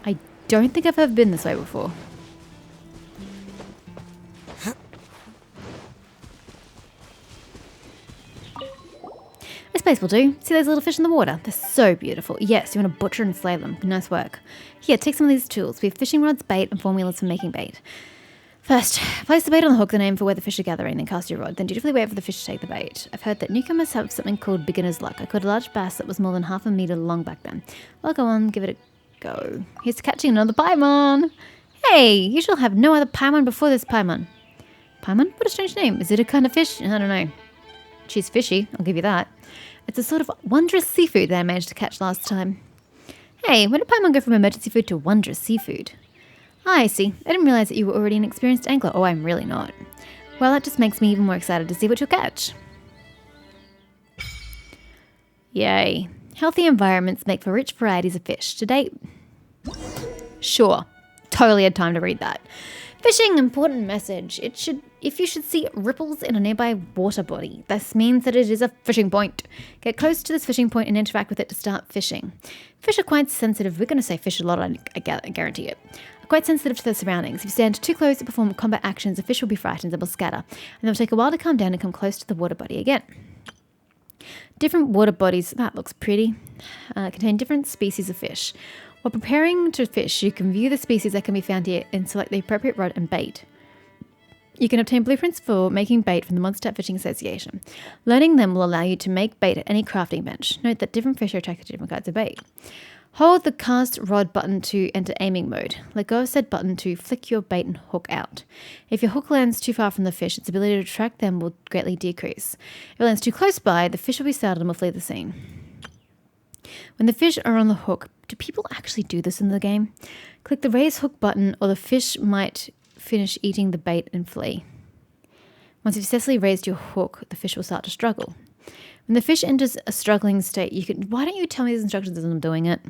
I don't think I've ever been this way before. This place will do. See those little fish in the water? They're so beautiful. Yes, you want to butcher and slay them. Nice work. Here, take some of these tools. We have fishing rods, bait, and formulas for making bait. First, place the bait on the hook, then aim for where the fish are gathering, then cast your rod. Then dutifully wait for the fish to take the bait. I've heard that newcomers have something called beginner's luck. I caught a large bass that was more than half a metre long back then. Well, go on, give it a go. Here's to catching another paimon. Hey, you shall have no other paimon before this paimon. Paimon? What a strange name. Is it a kind of fish? I don't know. She's fishy, I'll give you that. It's a sort of wondrous seafood that I managed to catch last time. Hey, when did paimon go from emergency food to wondrous seafood? Ah, I see. I didn't realise that you were already an experienced angler. Oh, I'm really not. Well, that just makes me even more excited to see what you'll catch. Yay. Healthy environments make for rich varieties of fish. To date... Sure. Totally had time to read that. Fishing, important message. If you should see ripples in a nearby water body, this means that it is a fishing point. Get close to this fishing point and interact with it to start fishing. Fish are quite sensitive. We're going to say fish a lot, I guarantee it. Are quite sensitive to their surroundings. If you stand too close to perform combat actions, the fish will be frightened and will scatter. And they'll take a while to calm down and come close to the water body again. Different water bodies, that looks pretty, contain different species of fish. While preparing to fish, you can view the species that can be found here and select the appropriate rod and bait. You can obtain blueprints for making bait from the Mondstadt Fishing Association. Learning them will allow you to make bait at any crafting bench. Note that different fish are attracted to different kinds of bait. Hold the cast rod button to enter aiming mode. Let go of said button to flick your bait and hook out. If your hook lands too far from the fish, its ability to attract them will greatly decrease. If it lands too close by, the fish will be startled and will flee the scene. When the fish are on the hook, do people actually do this in the game? Click the raise hook button or the fish might finish eating the bait and flee. Once you've successfully raised your hook, the fish will start to struggle. When the fish enters a struggling state, why don't you tell me these instructions as I'm doing it?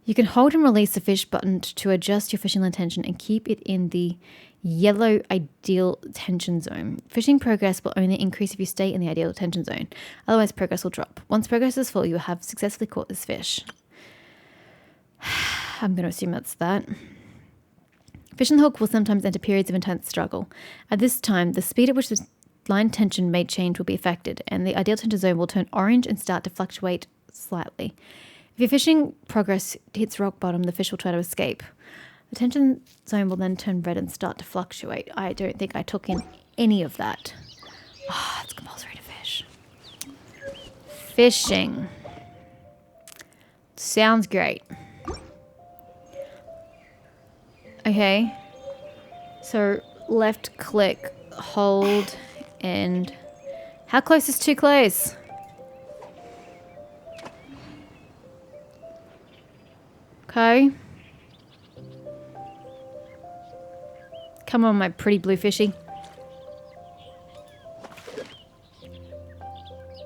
You can hold and release the fish button to adjust your fishing intention and keep it in the yellow ideal tension zone. Fishing progress will only increase if you stay in the ideal tension zone. Otherwise, progress will drop. Once progress is full, you will have successfully caught this fish. I'm going to assume that's that. Fish and hook will sometimes enter periods of intense struggle. At this time, the speed at which the line tension may change will be affected, and the ideal tension zone will turn orange and start to fluctuate slightly. If your fishing progress hits rock bottom, the fish will try to escape. The tension zone will then turn red and start to fluctuate. I don't think I took in any of that. Ah, it's compulsory to fish. Fishing. Sounds great. Okay. So left click, hold, and how close is too close? Okay. Come on, my pretty blue fishy.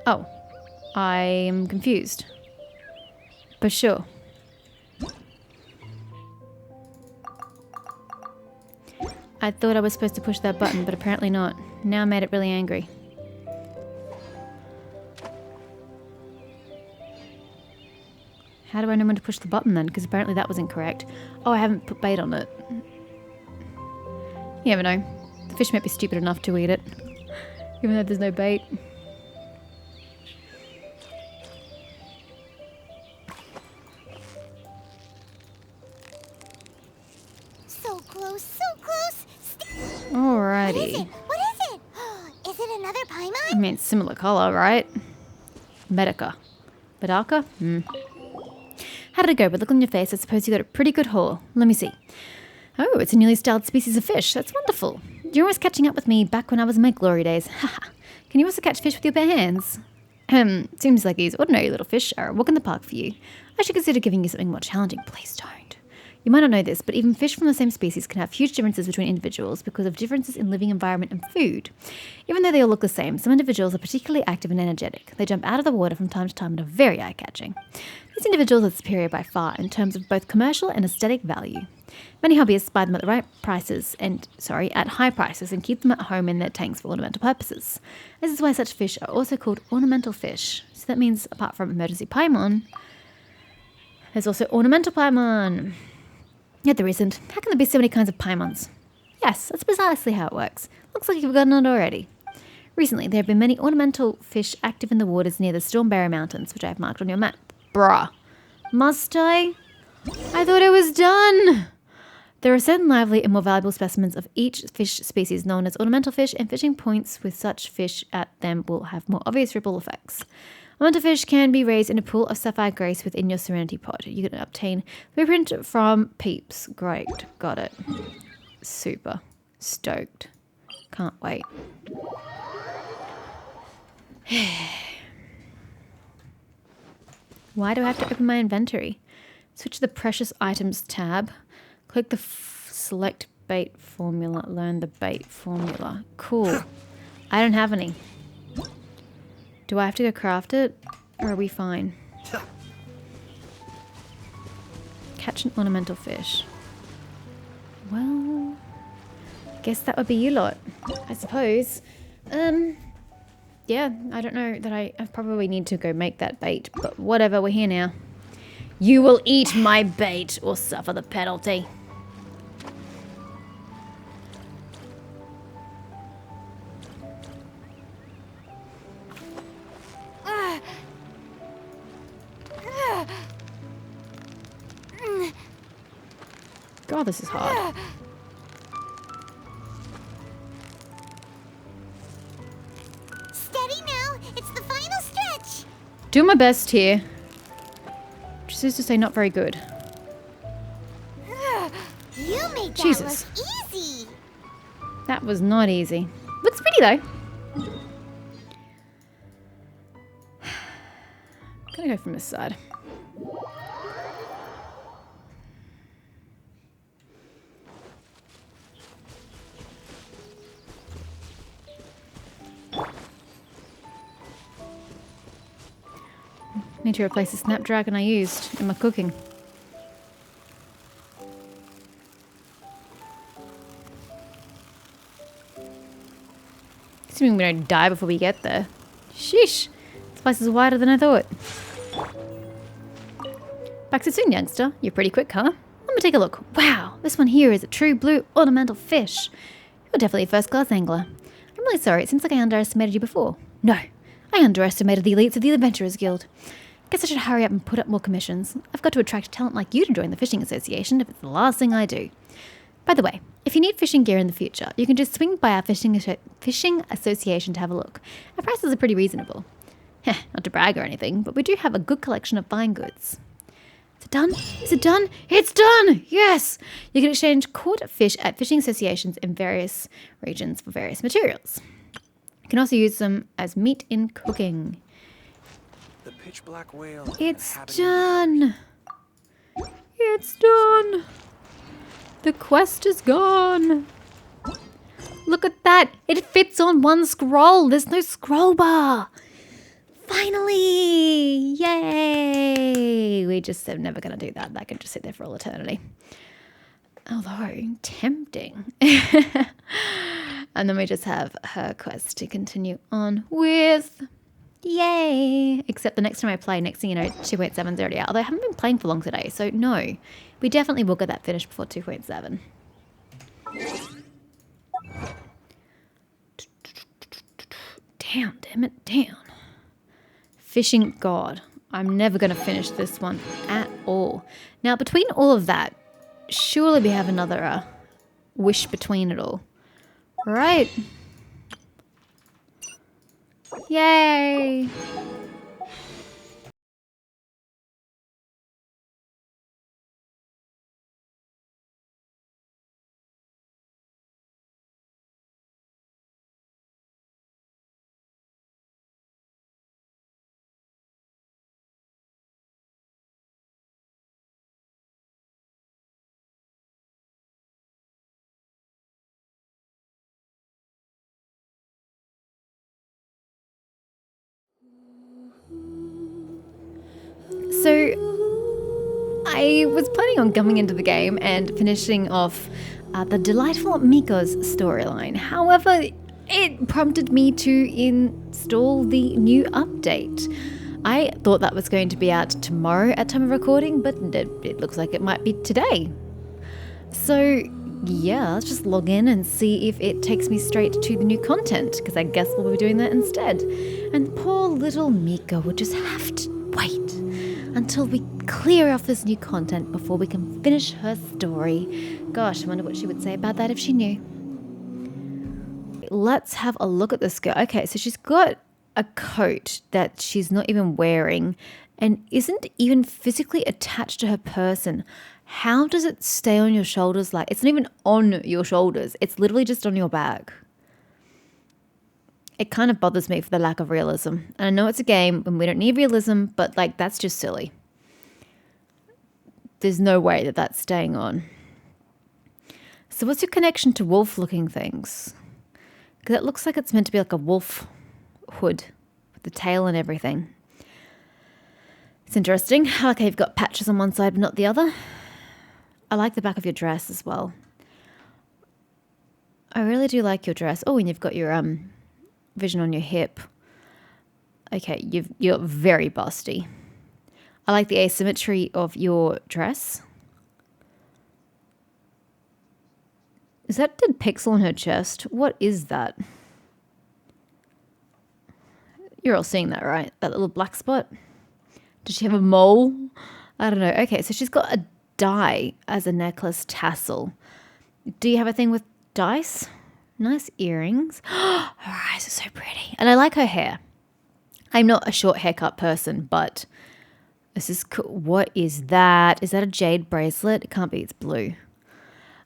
Oh, I am confused. But sure. I thought I was supposed to push that button, but apparently not. Now I made it really angry. How do I know when to push the button then? Because apparently that was incorrect. Oh, I haven't put bait on it. You never know. The fish might be stupid enough to eat it. Even though there's no bait. So close, so close. Alrighty. What is it? Is it another paimon? I mean, similar color, right? Medica. Medaka? How did it go? But look on your face, I suppose you got a pretty good haul. Let me see. Oh, it's a newly styled species of fish. That's wonderful. You're always catching up with me back when I was in my glory days. Haha. Can you also catch fish with your bare hands? Seems like these ordinary little fish are a walk in the park for you. I should consider giving you something more challenging. Please don't. You might not know this, but even fish from the same species can have huge differences between individuals because of differences in living environment and food. Even though they all look the same, some individuals are particularly active and energetic. They jump out of the water from time to time and are very eye-catching. These individuals are superior by far in terms of both commercial and aesthetic value. Many hobbyists buy them at high prices and keep them at home in their tanks for ornamental purposes. This is why such fish are also called ornamental fish. So that means apart from emergency paimon, there's also ornamental paimon. Yet there isn't. How can there be so many kinds of paimons? Yes, that's precisely how it works. Looks like you've forgotten it already. Recently, there have been many ornamental fish active in the waters near the Stormberry Mountains, which I have marked on your map. Bruh. Must I? I thought it was done! There are certain lively and more valuable specimens of each fish species known as ornamental fish, and fishing points with such fish at them will have more obvious ripple effects. Ornamental fish can be raised in a pool of sapphire grace within your Serenity Pod. You can obtain blueprint from Peeps. Great. Got it. Super. Stoked. Can't wait. Why do I have to open my inventory? Switch to the precious items tab. Click the select bait formula. Learn the bait formula. Cool. I don't have any. Do I have to go craft it? Or are we fine? Catch an ornamental fish. Well, guess that would be you lot, I suppose. Yeah, I don't know that I probably need to go make that bait, but whatever, we're here now. You will eat my bait or suffer the penalty. God, this is hard. Steady now. It's the final stretch. Do my best here. Just is to say not very good. You made that Jesus. look easy. That was not easy. Looks pretty though. Gonna go from this side. Need to replace the snapdragon I used in my cooking. Assuming we don't die before we get there. Sheesh. This place is wider than I thought. Back so soon, youngster. You're pretty quick, huh? Let me take a look. Wow, this one here is a true blue ornamental fish. You're definitely a first-class angler. I'm really sorry. It seems like I underestimated you before. No, I underestimated the elites of the Adventurers Guild. Guess I should hurry up and put up more commissions. I've got to attract talent like you to join the Fishing Association if it's the last thing I do. By the way, if you need fishing gear in the future, you can just swing by our fishing association to have a look. Our prices are pretty reasonable. Heh, not to brag or anything, but we do have a good collection of fine goods. Is it done? Is it done? It's done! Yes! You can exchange caught fish at fishing associations in various regions for various materials. You can also use them as meat in cooking. The pitch black whale. It's done! It's done! The quest is gone! Look at that! It fits on one scroll! There's no scroll bar! Finally! Yay! We just are never going to do that. That can just sit there for all eternity. Although, tempting. And then we just have her quest to continue on with. Yay! Except the next time I play, next thing you know, 2.7's already out. Although I haven't been playing for long today, so no. We definitely will get that finished before 2.7. Down, damn it, down. Fishing God. I'm never going to finish this one at all. Now, between all of that, surely we have another wish between it all. Right? Yay! So, I was planning on coming into the game and finishing off the delightful Miko's storyline. However, it prompted me to install the new update. I thought that was going to be out tomorrow at time of recording, but it looks like it might be today. So yeah, let's just log in and see if it takes me straight to the new content, because I guess we'll be doing that instead. And poor little Miko will just have to wait until we clear off this new content before we can finish her story. Gosh, I wonder what she would say about that if she knew. Let's have a look at this girl. Okay, so she's got a coat that she's not even wearing and isn't even physically attached to her person. How does it stay on your shoulders? Like, it's not even on your shoulders. It's literally just on your back. It kind of bothers me for the lack of realism. And I know it's a game and we don't need realism, but like, that's just silly. There's no way that that's staying on. So what's your connection to wolf-looking things? Because it looks like it's meant to be like a wolf hood with the tail and everything. It's interesting. Okay, you've got patches on one side but not the other. I like the back of your dress as well. I really do like your dress. Oh, and you've got your vision on your hip. Okay, you're very busty. I like the asymmetry of your dress. Is that dead pixel on her chest? What is that? You're all seeing that, right? That little black spot? Does she have a mole? I don't know. Okay, so she's got a die as a necklace tassel. Do you have a thing with dice? Nice earrings. Her eyes are so pretty. And I like her hair. I'm not a short haircut person, but this is cool. What is that? Is that a jade bracelet? It can't be. It's blue.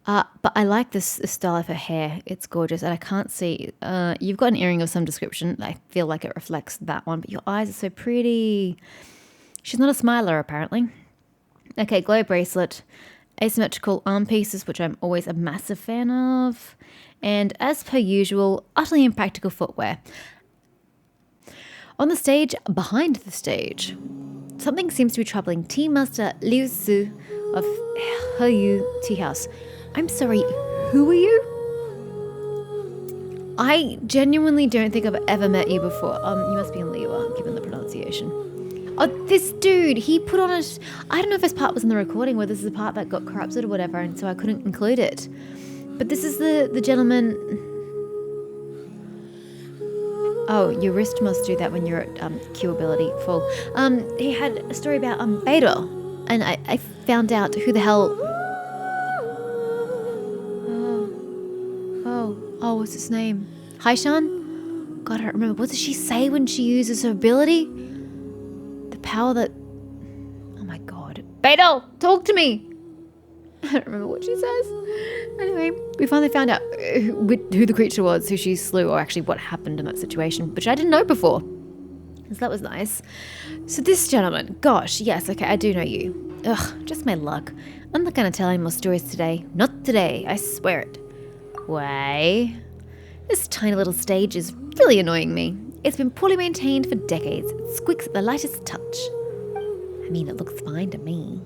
But I like this style of her hair. It's gorgeous. And I can't see. You've got an earring of some description. I feel like it reflects that one. But your eyes are so pretty. She's not a smiler, apparently. Okay, glow bracelet. Asymmetrical arm pieces, which I'm always a massive fan of. And as per usual, utterly impractical footwear. On the stage, behind the stage, something seems to be troubling Tea Master Liu Su of Heyu Tea House. I'm sorry, who are you? I genuinely don't think I've ever met you before. You must be in Liwa, given the pronunciation. Oh, this dude, he put on it. I don't know if this part was in the recording, whether this is the part that got corrupted or whatever, and so I couldn't include it. But this is the gentleman. Oh, your wrist must do that when you're at Q ability full. He had a story about Aether, and I found out who the hell. Oh, what's his name? Haishan? God, I don't remember. What does she say when she uses her ability? The power that. Oh my God, Beidou, talk to me. I don't remember what she says. Anyway, we finally found out who the creature was, who she slew, or actually what happened in that situation, which I didn't know before. So that was nice. So this gentleman, gosh, yes, okay, I do know you. Ugh, just my luck. I'm not going to tell any more stories today. Not today, I swear it. Why? This tiny little stage is really annoying me. It's been poorly maintained for decades. It squeaks at the lightest touch. I mean, it looks fine to me.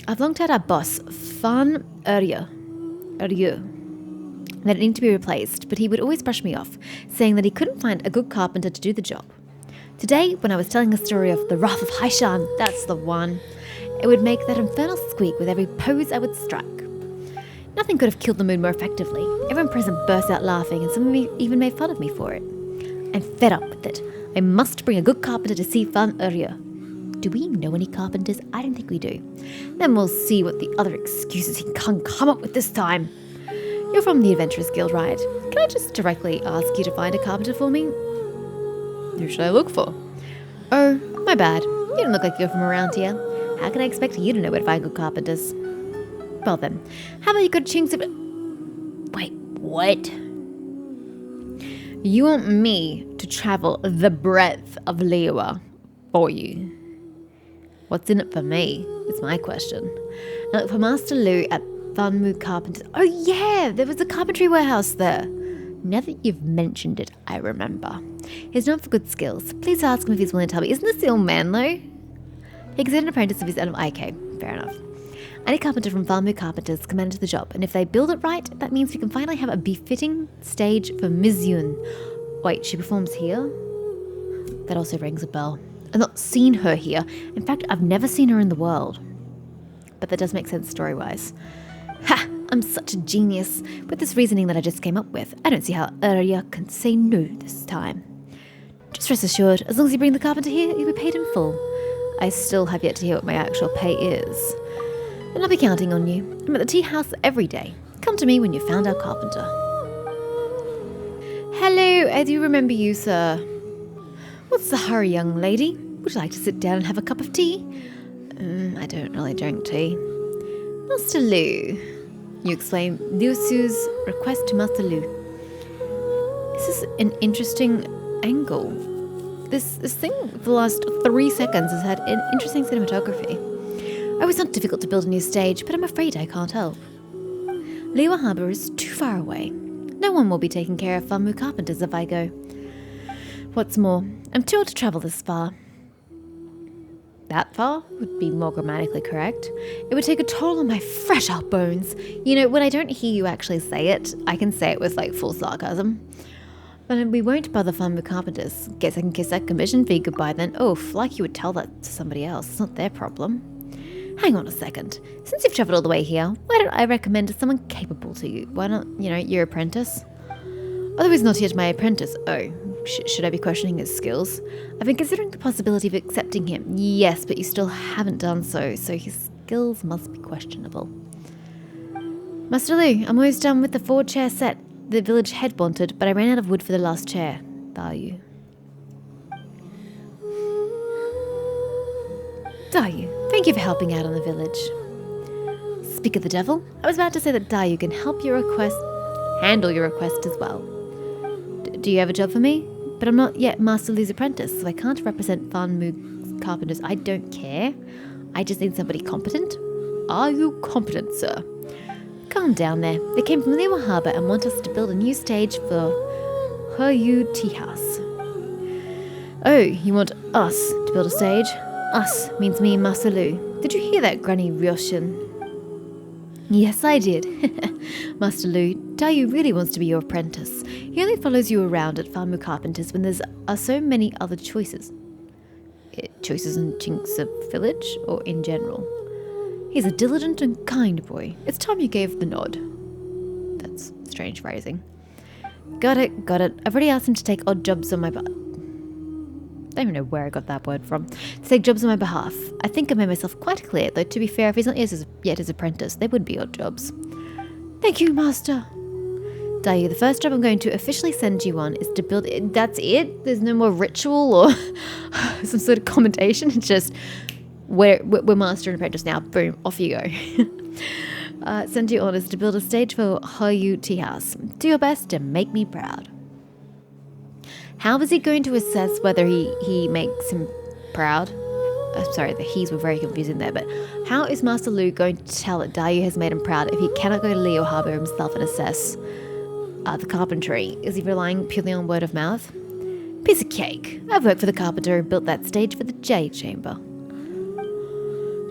I've long told our boss, Fan Erye, that it needed to be replaced, but he would always brush me off, saying that he couldn't find a good carpenter to do the job. Today, when I was telling the story of the wrath of Haishan, that's the one, it would make that infernal squeak with every pose I would strike. Nothing could have killed the mood more effectively. Everyone present burst out laughing, and some of me even made fun of me for it. I'm fed up with it. I must bring a good carpenter to see Fan Erye. Do we know any carpenters? I don't think we do. Then we'll see what the other excuses he can come up with this time. You're from the Adventurers Guild, right? Can I just directly ask you to find a carpenter for me? Who should I look for? Oh, my bad. You don't look like you're from around here. How can I expect you to know where to find good carpenters? Well then, how about you go to Ching's... Wait, what? You want me to travel the breadth of Liwa for you? What's in it for me? It's my question. I look for Master Lu at Funmu Carpenter. Oh yeah, there was a carpentry warehouse there. Now that you've mentioned it, I remember. He's known for good skills. Please ask him if he's willing to tell me. Isn't this the old man, though? He considered an apprentice of his own. Okay, fair enough. Any carpenter from Valmu Carpenters can manage the job, and if they build it right, that means we can finally have a befitting stage for Ms. Yun. Wait, she performs here? That also rings a bell. I've not seen her here. In fact, I've never seen her in the world. But that does make sense story-wise. Ha! I'm such a genius. With this reasoning that I just came up with, I don't see how Arya can say no this time. Just rest assured, as long as you bring the carpenter here, you'll be paid in full. I still have yet to hear what my actual pay is. And I'll be counting on you. I'm at the tea house every day. Come to me when you've found our carpenter. Hello, I do remember you, sir. What's the hurry, young lady? Would you like to sit down and have a cup of tea? I don't really drink tea. Master Lu. You explain Liu Su's request to Master Lu. This is an interesting angle. This thing for the last 3 seconds has had an interesting cinematography. I was not difficult to build a new stage, but I'm afraid I can't help. Liwa Harbour is too far away. No one will be taking care of Valmu Carpenters if I go. What's more, I'm too old to travel this far. That far would be more grammatically correct. It would take a toll on my fragile bones. You know, when I don't hear you actually say it, I can say it with like full sarcasm. But we won't bother Valmu Carpenters. Guess I can kiss that commission fee goodbye then. Oof, like you would tell that to somebody else. It's not their problem. Hang on a second. Since you've travelled all the way here, why don't I recommend someone capable to you? Why not, your apprentice? Although he's not yet my apprentice. Oh, should I be questioning his skills? I've been considering the possibility of accepting him. Yes, but you still haven't done so his skills must be questionable. Master Lu, I'm almost done with the 4-chair set the village head wanted, but I ran out of wood for the last chair. Dayu. Dayu, thank you for helping out on the village. Speak of the devil, I was about to say that Dayu can handle your request as well. Do you have a job for me? But I'm not yet Master Lu's apprentice, so I can't represent Valmu Carpenters. I don't care. I just need somebody competent. Are you competent, sir? Calm down there. They came from Liwa Harbour and want us to build a new stage for Heryu Tea House. Oh, you want us to build a stage? Us means me and Master Lu. Did you hear that, Granny Ryoshin? Yes, I did. Master Lu, Dayu really wants to be your apprentice. He only follows you around at Valmu Carpenters when there are so many other choices. Choices in Chinks of Village or in general? He's a diligent and kind boy. It's time you gave the nod. That's strange phrasing. Got it. I've already asked him to take odd jobs on my I don't even know where I got that word from. To take jobs on my behalf. I think I made myself quite clear, though to be fair, if he's not yet his apprentice, they would be odd jobs. Thank you, Master. Dayu, the first job I'm going to officially send you on is to build it. That's it? There's no more ritual or some sort of commentation? It's just, we're Master and apprentice now. Boom, off you go. Send you on is to build a stage for Heryu Tea House. Do your best to make me proud. How is he going to assess whether he makes him proud? Sorry, the he's were very confusing there, but how is Master Lu going to tell that Dayu has made him proud if he cannot go to Leo Harbour himself and assess the carpentry? Is he relying purely on word of mouth? Piece of cake. I've worked for the carpenter who built that stage for the Jade Chamber.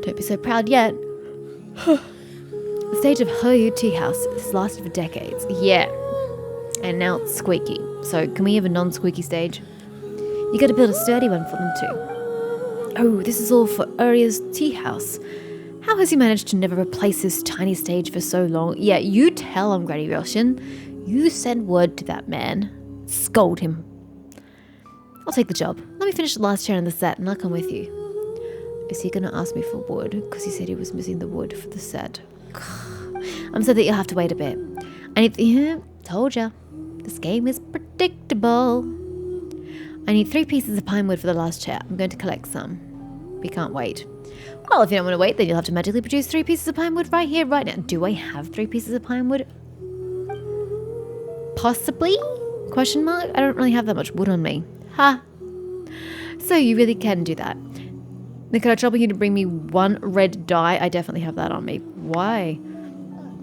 Don't be so proud yet. The stage of Heryu Tea House has lasted for decades. Yeah. And now it's squeaky. So can we have a non-squeaky stage? You gotta build a sturdy one for them too. Oh, this is all for Arya's tea house. How has he managed to never replace his tiny stage for so long? Yeah, you tell him, Granny Ryoshin. You send word to that man. Scold him. I'll take the job. Let me finish the last chair in the set and I'll come with you. Is he gonna ask me for wood? Because he said he was missing the wood for the set. I'm sad that you'll have to wait a bit. Told ya. This game is predictable. I need 3 pieces of pine wood for the last chair. I'm going to collect some. We can't wait. Well, if you don't want to wait, then you'll have to magically produce 3 pieces of pine wood right here, right now. Do I have 3 pieces of pine wood? Possibly? Question mark? I don't really have that much wood on me. Ha! So you really can do that. Then can I trouble you to bring me 1 red dye? I definitely have that on me. Why?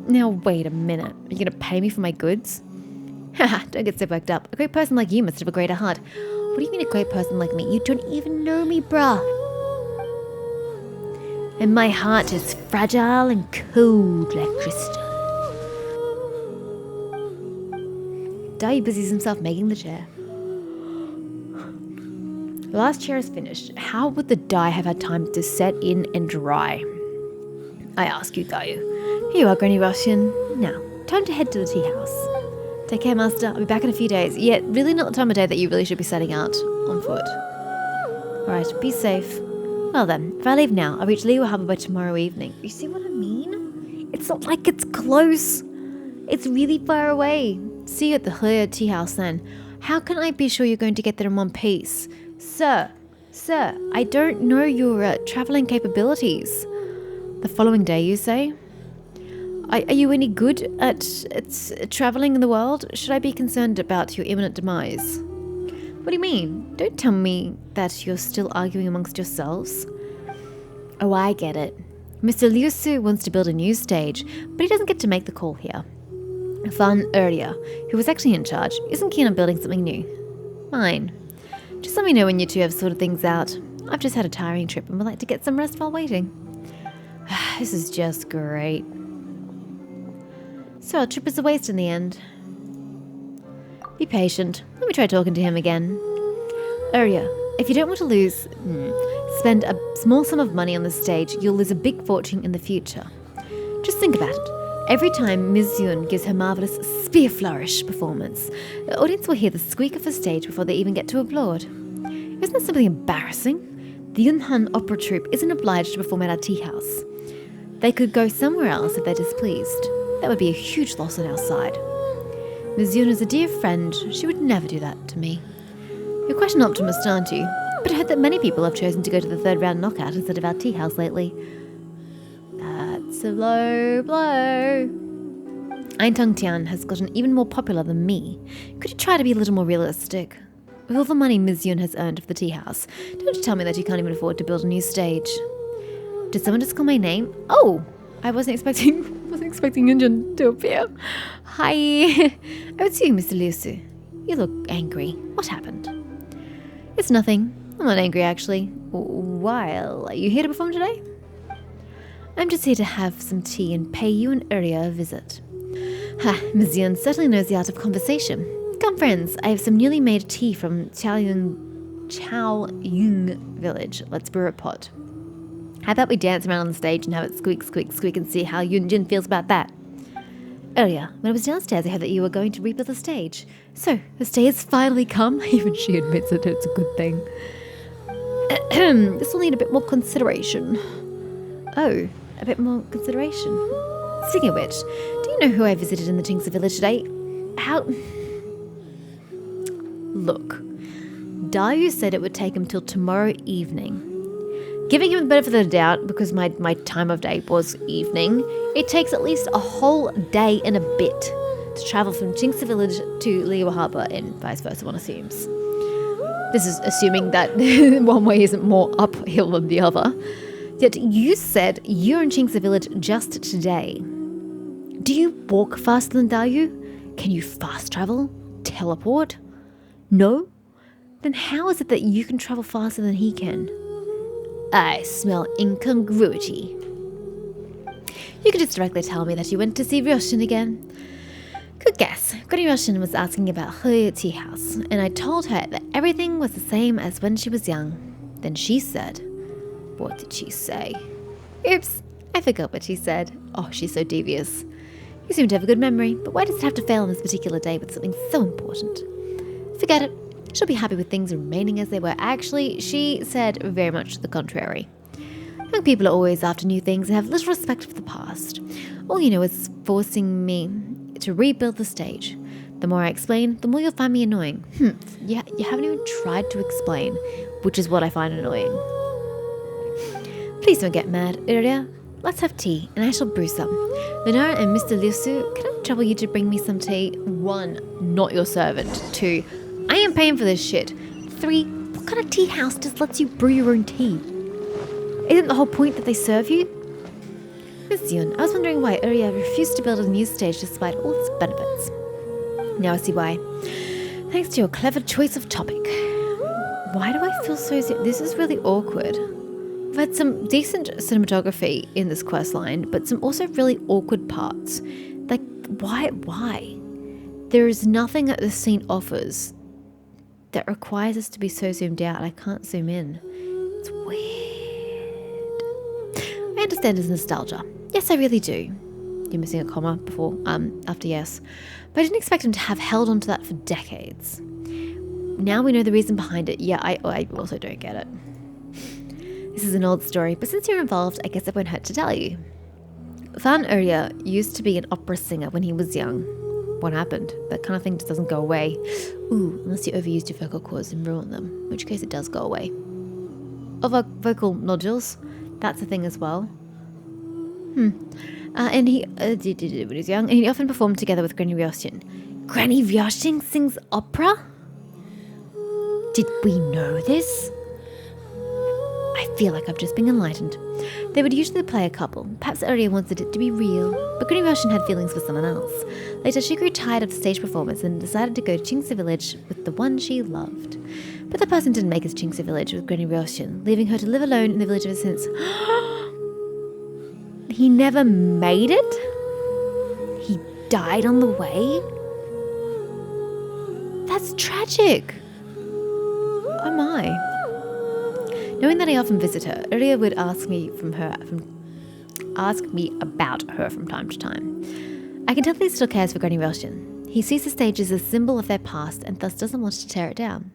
Now, wait a minute. Are you going to pay me for my goods? Haha, don't get so worked up. A great person like you must have a greater heart. What do you mean a great person like me? You don't even know me, bruh. And my heart is fragile and cold like crystal. Dai busies himself making the chair. The last chair is finished. How would the dye have had time to set in and dry? I ask you, Dayu. Here you are, Granny Russian. Now, time to head to the tea house. Take care, Master. I'll be back in a few days. Yet, really not the time of day that you really should be setting out on foot. Alright, be safe. Well then, if I leave now, I'll reach Liwa Harbour by tomorrow evening. You see what I mean? It's not like it's close. It's really far away. See you at the Hoya tea house then. How can I be sure you're going to get there in one piece? Sir, I don't know your travelling capabilities. The following day, you say? Are you any good at travelling in the world? Should I be concerned about your imminent demise? What do you mean? Don't tell me that you're still arguing amongst yourselves. Oh, I get it. Mr. Liusu wants to build a new stage, but he doesn't get to make the call here. Van Uria, who was actually in charge, isn't keen on building something new. Fine. Just let me know when you two have sorted things out. I've just had a tiring trip and would like to get some rest while waiting. This is just great. So our trip is a waste in the end. Be patient. Let me try talking to him again. Uria, if you don't want to spend a small sum of money on the stage, you'll lose a big fortune in the future. Just think about it. Every time Ms. Yun gives her marvellous spear flourish performance, the audience will hear the squeak of the stage before they even get to applaud. Isn't that something embarrassing? The Yunhan opera troupe isn't obliged to perform at our tea house. They could go somewhere else if they're displeased. That would be a huge loss on our side. Ms. Yun is a dear friend. She would never do that to me. You're quite an optimist, aren't you? But I heard that many people have chosen to go to the third round knockout instead of our tea house lately. That's a low blow. Eintong Tian has gotten even more popular than me. Could you try to be a little more realistic? With all the money Ms. Yun has earned for the tea house, don't you tell me that you can't even afford to build a new stage. Did someone just call my name? Oh! I wasn't expecting Yunjun to appear. Hi. Oh, it's you, Mr. Liusu. You look angry. What happened? It's nothing. I'm not angry, actually. While are you here to perform today? I'm just here to have some tea and pay you and Uria a visit. Ha, Ms. Yun certainly knows the art of conversation. Come, friends. I have some newly made tea from Chaoyung village. Let's brew a pot. How about we dance around on the stage and have it squeak, squeak, squeak and see how Yunjin feels about that? Earlier, when I was downstairs, I heard that you were going to rebuild the stage. So, the day has finally come. Even she admits that it's a good thing. This will need a bit more consideration. Oh, a bit more consideration. Speaking of which, do you know who I visited in the Jingsa village today? How... Look, Dayu said it would take him till tomorrow evening. Giving him the benefit of the doubt, because my time of day was evening, it takes at least a whole day and a bit to travel from Jingsa village to Liwa Harbour and vice versa, one assumes. This is assuming that one way isn't more uphill than the other. Yet you said you're in Jingsa village just today. Do you walk faster than Dayu? Can you fast travel? Teleport? No? Then how is it that you can travel faster than he can? I smell incongruity. You could just directly tell me that you went to see Ryoshin again. Good guess. Granny Ryoshin was asking about her tea house, and I told her that everything was the same as when she was young. Then she said... What did she say? Oops, I forgot what she said. Oh, she's so devious. You seem to have a good memory, but why does it have to fail on this particular day with something so important? Forget it. She'll be happy with things remaining as they were. Actually, she said very much the contrary. Young people are always after new things and have little respect for the past. All you know is forcing me to rebuild the stage. The more I explain, the more you'll find me annoying. Yeah, you haven't even tried to explain, which is what I find annoying. Please don't get mad, Uria. Let's have tea, and I shall brew some. Lunara and Mr. Liusu, can I trouble you to bring me some tea? 1, not your servant. 2, I am paying for this shit. 3, what kind of tea house just lets you brew your own tea? Isn't the whole point that they serve you? Miss Yun, I was wondering why Uria refused to build a new stage despite all its benefits. Now I see why. Thanks to your clever choice of topic. Why do I feel so... This is really awkward. I've had some decent cinematography in this quest line, but some also really awkward parts. Like, why? There is nothing that this scene offers that requires us to be so zoomed out. I can't zoom in. It's weird. I understand it's nostalgia. Yes, I really do. You're missing a comma before, after yes. But I didn't expect him to have held on to that for decades. Now we know the reason behind it. Yeah, I also don't get it. This is an old story, but since you're involved, I guess it won't hurt to tell you. Van Urya used to be an opera singer when he was young. What happened? That kind of thing just doesn't go away. Ooh, unless you overused your vocal cords and ruined them, in which case it does go away. Vocal nodules, that's a thing as well. And he when he was young, and he often performed together with Granny Ryoshin. Granny Ryoshin sings opera? Did we know this? I feel like I've just been enlightened. They would usually play a couple. Perhaps Urya wanted it to be real, but Granny Ryoshin had feelings for someone else. Later, she grew tired of the stage performance and decided to go to Chingsa village with the one she loved. But the person didn't make it to Chingsa village with Granny Ryoshin, leaving her to live alone in the village ever since. He never made it? He died on the way? That's tragic. Oh my. Knowing that I often visit her, Urya would ask me about her from time to time. I can tell that he still cares for Granny Ryoshin. He sees the stage as a symbol of their past and thus doesn't want to tear it down.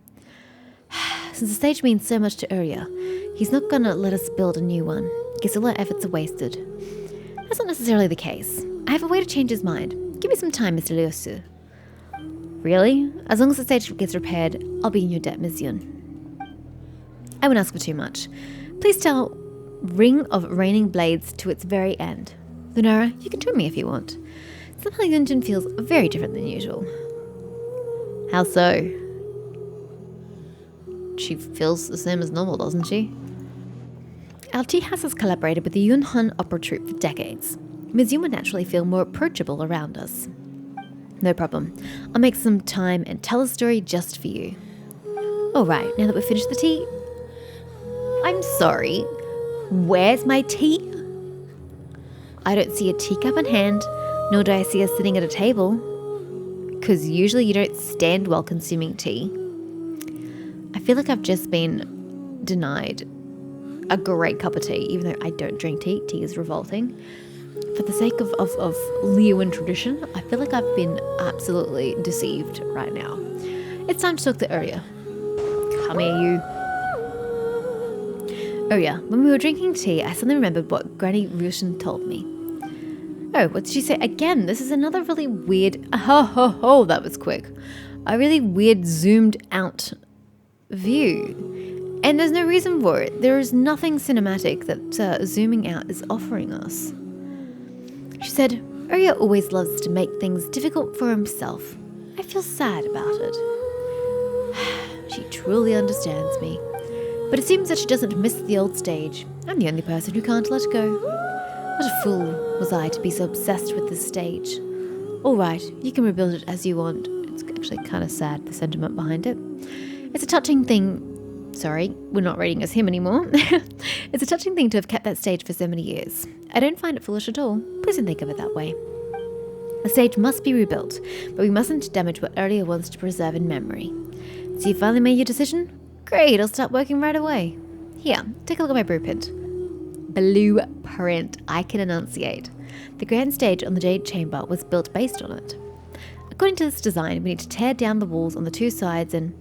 Since the stage means so much to Urya, he's not gonna let us build a new one. Guess all our efforts are wasted. That's not necessarily the case. I have a way to change his mind. Give me some time, Mr. Ryosu. Really? As long as the stage gets repaired, I'll be in your debt, Ms. Yun. I won't ask for too much. Please tell Ring of Raining Blades to its very end. Lunara, you can join me if you want. Somehow Yunjin feels very different than usual. How so? She feels the same as normal, doesn't she? Our tea house has collaborated with the Yunhan opera troupe for decades. Ms. Yun would naturally feel more approachable around us. No problem. I'll make some time and tell a story just for you. Alright, now that we've finished the tea... I'm sorry. Where's my tea? I don't see a teacup in hand, nor do I see us sitting at a table. Because usually you don't stand while consuming tea. I feel like I've just been denied a great cup of tea, even though I don't drink tea. Tea is revolting. For the sake of Liyuan tradition, I feel like I've been absolutely deceived right now. It's time to talk to Urya. Come here, you. Urya, when we were drinking tea, I suddenly remembered what Granny Ryoshin told me. Oh, what did she say? Again, this is another really weird... that was quick. A really weird zoomed out view. And there's no reason for it. There is nothing cinematic that zooming out is offering us. She said, Urya always loves to make things difficult for himself. I feel sad about it. She truly understands me. But it seems that she doesn't miss the old stage. I'm the only person who can't let go. What a fool was I to be so obsessed with this stage. Alright, you can rebuild it as you want. It's actually kind of sad, the sentiment behind it. It's a touching thing... Sorry, we're not reading as him anymore. It's a touching thing to have kept that stage for so many years. I don't find it foolish at all. Please don't think of it that way. The stage must be rebuilt, but we mustn't damage what Urya wants to preserve in memory. So you finally made your decision? Great, I'll start working right away. Here, take a look at my blueprint. Blueprint, I can enunciate. The grand stage on the Jade Chamber was built based on it. According to this design, we need to tear down the walls on the two sides and...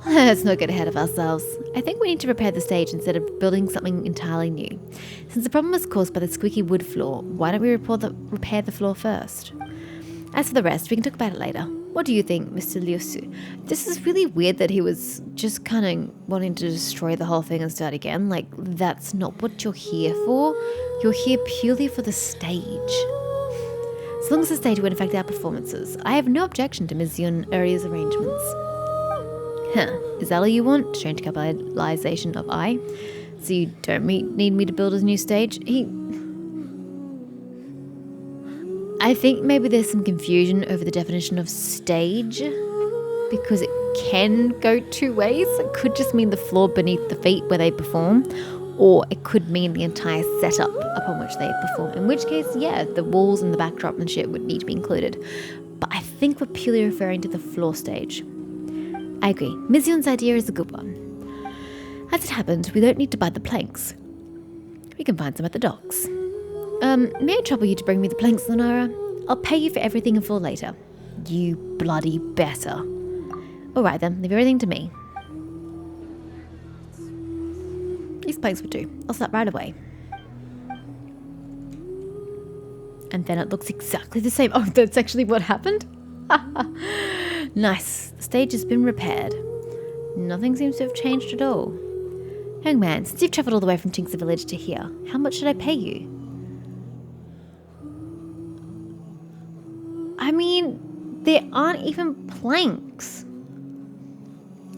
Let's not get ahead of ourselves. I think we need to repair the stage instead of building something entirely new. Since the problem was caused by the squeaky wood floor, why don't we repair the floor first? As for the rest, we can talk about it later. What do you think, Mr. Ryosu? This is really weird that he was just kind of wanting to destroy the whole thing and start again. Like, that's not what you're here for. You're here purely for the stage. As long as the stage won't affect our performances, I have no objection to Ms. Yun Urya's arrangements. Huh, is that all you want? Strange capitalization of I. So you don't need me to build a new stage? I think maybe there's some confusion over the definition of stage because it can go two ways. It could just mean the floor beneath the feet where they perform, or it could mean the entire setup upon which they perform. In which case, yeah, the walls and the backdrop and shit would need to be included. But I think we're purely referring to the floor stage. I agree. Ms. Yun's idea is a good one. As it happened, we don't need to buy the planks. We can find some at the docks. May I trouble you to bring me the planks, Lunara? I'll pay you for everything in full later. You bloody better. Alright then, leave everything to me. These planks would do. I'll start right away. And then it looks exactly the same. Oh, that's actually what happened? Nice. The stage has been repaired. Nothing seems to have changed at all. Young man, since you've travelled all the way from Tink's village to here, how much should I pay you? I mean, there aren't even planks.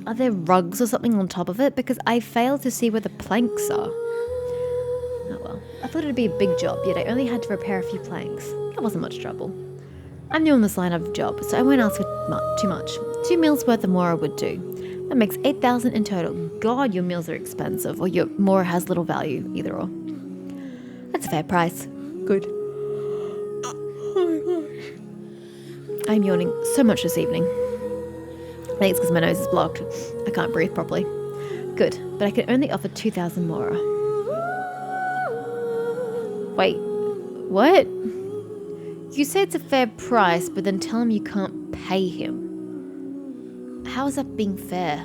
Are there rugs or something on top of it? Because I failed to see where the planks are. Oh well. I thought it'd be a big job, yet I only had to repair a few planks. That wasn't much trouble. I'm new on this line of job, so I won't ask for too much. 2 meals worth of Mora would do. That makes 8,000 in total. God, your meals are expensive, or your Mora has little value, either or. That's a fair price. Good. I'm yawning so much this evening. I think it's because my nose is blocked. I can't breathe properly. Good, but I can only offer 2,000 Mora. Wait, what? You say it's a fair price, but then tell him you can't pay him. How is that being fair?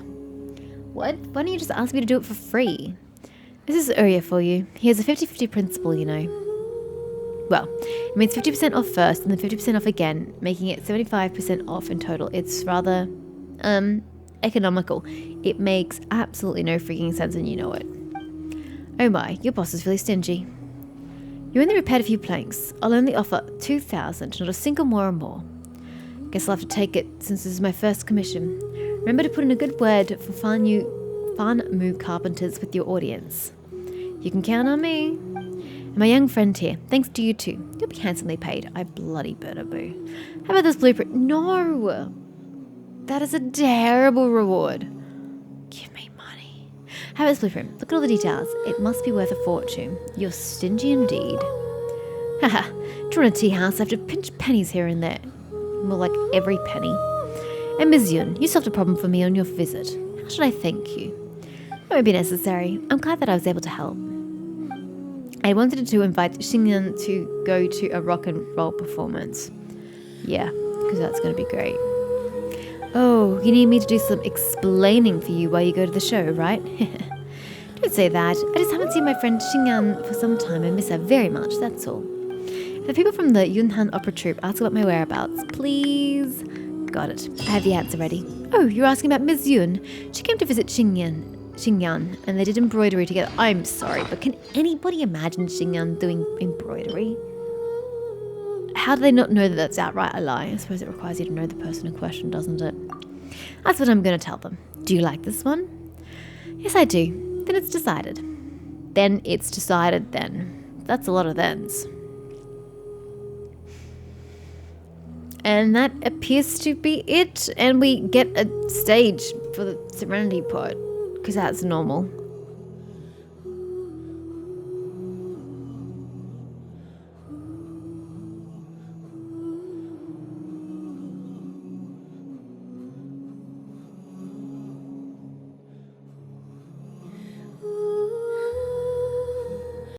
What? Why don't you just ask me to do it for free? This is Urya for you. He has a 50-50 principle, you know. Well, it means 50% off first and then 50% off again, making it 75% off in total. It's rather, economical. It makes absolutely no freaking sense and you know it. Oh my, your boss is really stingy. You only repaired a few planks. I'll only offer 2,000, not a single more or more. Guess I'll have to take it since this is my first commission. Remember to put in a good word for fun move carpenters with your audience. You can count on me. And my young friend here, thanks to you too. You'll be handsomely paid. I bloody better be. How about this blueprint? No! That is a terrible reward. Give me money. How about this blueprint? Look at all the details. It must be worth a fortune. You're stingy indeed. Haha, to run a tea house, I have to pinch pennies here and there. More like every penny. And Ms. Yun, you solved a problem for me on your visit. How should I thank you? That won't be necessary. I'm glad that I was able to help. I wanted to invite Xingyan to go to a rock and roll performance. Yeah, because that's going to be great. Oh, you need me to do some explaining for you while you go to the show, right? Don't say that. I just haven't seen my friend Xingyan for some time and miss her very much, that's all. If the people from the Yunhan Opera Troupe ask about my whereabouts, please. Got it. I have the answer ready. Oh, you're asking about Ms. Yun. She came to visit Xingyan, and they did embroidery together. I'm sorry, but can anybody imagine Xingyan doing embroidery? How do they not know that that's outright a lie? I suppose it requires you to know the person in question, doesn't it? That's what I'm going to tell them. Do you like this one? Yes, I do. Then it's decided. Then. That's a lot of thens. And that appears to be it. And we get a stage for the Serenity part. Because that's normal.